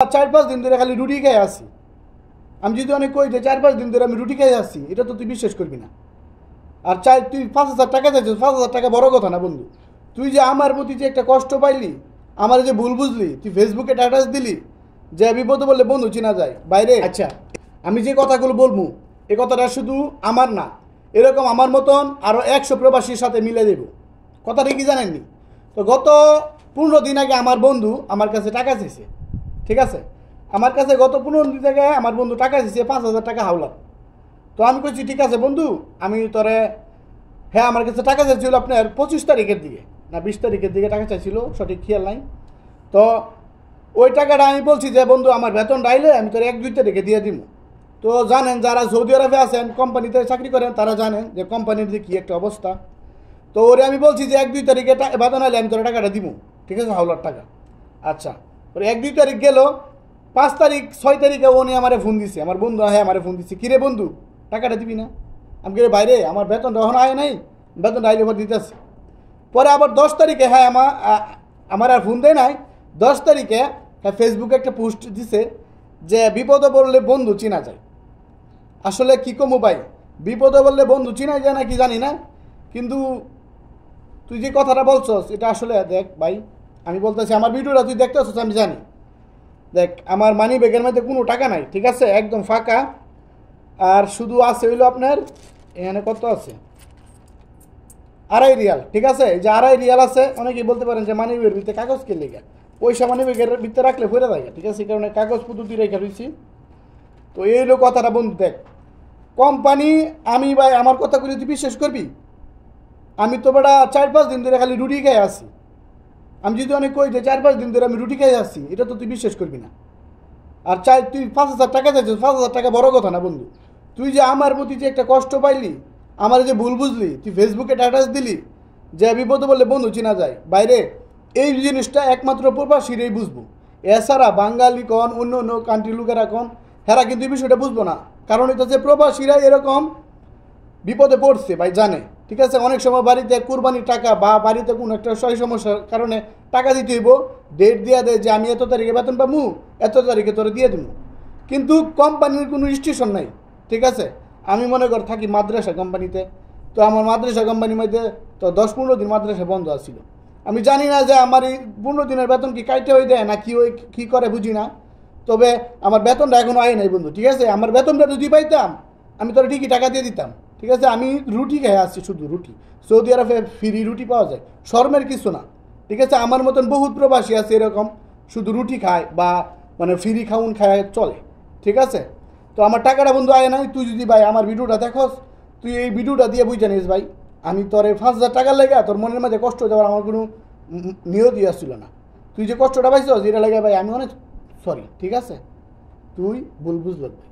4-5 দিন ধরে খালি রুটি খেয়ে আসি। আমি যদি অনেক কই যে 4-5 দিন ধরে আমি রুটি খেয়ে আসছি, এটা তো তুই বিশ্বাস করবি না। আর তুই 5,000 টাকা চাইছিস, 5,000 টাকা বড় কথা না বন্ধু। তুই যে আমার প্রতি যে একটা কষ্ট পাইলি, আমার যে ভুল বুঝলি, তুই ফেসবুকে স্ট্যাটাস দিলি যে বিপদে বললে বন্ধু চিনা যায় বাইরে। আচ্ছা, আমি যে কথাগুলো বলবো এ কথাটা শুধু আমার না, এরকম আমার মতন আরও 100 প্রবাসীর সাথে মিলে দেব। কথাটা কি জানেননি? তো গত 15 দিন আগে আমার বন্ধু আমার কাছে টাকা চেয়েছে, ঠিক আছে? আমার কাছে গত 15 দিন থেকে আমার বন্ধু টাকা দিয়েছে 5,000 টাকা হাওলাত। তো আমি কইছি ঠিক আছে বন্ধু, আমি তোরে, হ্যাঁ আমার কাছে টাকা চাইছিল আপনার 25 তারিখের দিকে না 20 তারিখের দিকে টাকা চাইছিল, সঠিক খেয়াল নাই। তো ওই টাকাটা আমি বলছি যে বন্ধু আমার বেতন ডাইলে আমি তোর 1-2 তারিখে দিয়ে দিব। তো জানেন যারা সৌদি আরবে আছেন, কোম্পানিতে চাকরি করেন, তারা জানেন যে কোম্পানির যে কী একটা অবস্থা। তো ওরে আমি বলছি যে 1-2 তারিখে বেতন আইলে আমি তোর টাকাটা দিব, ঠিক আছে, হাওলার টাকা। আচ্ছা, ওর 1-2 তারিখ গেল, 5 তারিখ 6 তারিখে উনি আমারে ফোন দিছে, আমার বন্ধু, হ্যাঁ আমারে ফোন দিচ্ছে, কিরে বন্ধু টাকাটা দিবি না? আমি কিরে বাইরে আমার বেতন তখন আয় নাই, বেতন আইলে পর দিতেছে। পরে আবার 10 তারিখে, হ্যাঁ আমার আর ফোন দেয় নাই, 10 তারিখে হ্যাঁ ফেসবুকে একটা পোস্ট দিছে যে বিপদে বললে বন্ধু চিনা যায়। আসলে কী কমু ভাই, বিপদে বললে বন্ধু চিনা যায় না কি জানি না, কিন্তু তুই যে কথাটা বলছস এটা আসলে দেখ ভাই, আমি বলতেছি আমার ভিডিওটা তুই দেখতে আসছিস আমি জানি। দেখ আমার মানি ব্যাগের মধ্যে কোনো টাকা নাই, ঠিক আছে, একদম ফাঁকা। আর শুধু আছে হইলো আপনার এখানে কত আছে, 2.5 রিয়াল, ঠিক আছে, এই যে 2.5 রিয়াল আছে। অনেকেই বলতে পারেন যে মানি ব্যাগের ভিতরে কাগজ কে লেগে, পয়সা মানি ব্যাগের ভিতরে রাখলে ফেরে থাকে, ঠিক আছে, এই কারণে কাগজ পদ্ধতি রেখে রয়েছি। তো এই হলো কথাটা বন্ধু। দেখ কোম্পানি, আমি ভাই আমার কথাগুলি তুই বিশ্বাস করবি? আমি তো বেটা 4-5 দিন ধরে খালি রুটি খেয়ে আসি। আমি যদি অনেক কই যে 4-5 দিন ধরে আমি রুটি খেয়ে আসছি, এটা তো তুই বিশ্বাস করবি না। আর তুই 5,000 টাকা চাইছিস, 5,000 টাকা বড় কথা না বন্ধু। তুই যে আমার প্রতি যে একটা কষ্ট পাইলি, আমার যে ভুল বুঝলি, তুই ফেসবুকে স্ট্যাটাস দিলি যে বিপদে বললে বন্ধু চিনা যায় বাইরে, এই জিনিসটা একমাত্র প্রবাসীরাই বুঝবো। এছাড়া বাঙালি কন, অন্য অন্য কান্ট্রির লোকেরা কন, হেরা কিন্তু এই বিষয়টা বুঝবো না। কারণ এটা যে প্রবাসীরা এরকম বিপদে পড়ছে ভাই জানে, ঠিক আছে। অনেক সময় বাড়িতে কুরবানির টাকা বা বাড়িতে কোনো একটা সমস্যার কারণে টাকা দিতে হইব, ডেট দিয়ে দেয় যে আমি এত তারিখে বেতন পাবো, এত তারিখে তোরা দিয়ে দেবো। কিন্তু কোম্পানির কোনো স্টেশন নাই, ঠিক আছে। আমি মনে কর থাকি মাদ্রাসা কোম্পানিতে, তো আমার মাদ্রাসা কোম্পানির মধ্যে তো 10-15 দিন মাদ্রাসা বন্ধ আছিল। আমি জানি না যে আমার এই 15 দিনের বেতন কি কাইটে হয়ে দেয় না কি ওই কী করে বুঝি না। তবে আমার বেতনটা এখনও আয় নাই বন্ধু, ঠিক আছে। আমার বেতনটা যদি পাইতাম আমি তোরা ঠিকই টাকা দিয়ে দিতাম, ঠিক আছে। আমি রুটি খেয়ে আসছি, শুধু রুটি। সৌদি আরবে ফ্রি রুটি পাওয়া যায়, শর্মের কিছু না, ঠিক আছে। আমার মতন বহুত প্রবাসী আছে এরকম, শুধু রুটি খায় বা মানে ফ্রি খাউন খায় চলে, ঠিক আছে। তো আমার টাকাটা বন্ধু আয় নাই। তুই যদি ভাই আমার ভিডিওটা দেখস, তুই এই ভিডিওটা দিয়ে বুঝে নিস ভাই, আমি তোরে 5,000 টাকার লেগে তোর মনের মাঝে কষ্ট দেওয়ার আমার কোনো নিয়তই আসছিল না। তুই যে কষ্টটা পাইছস এটা লেগে ভাই আমি অনেক সরি, ঠিক আছে। তুই ভুল বুঝল ভাই।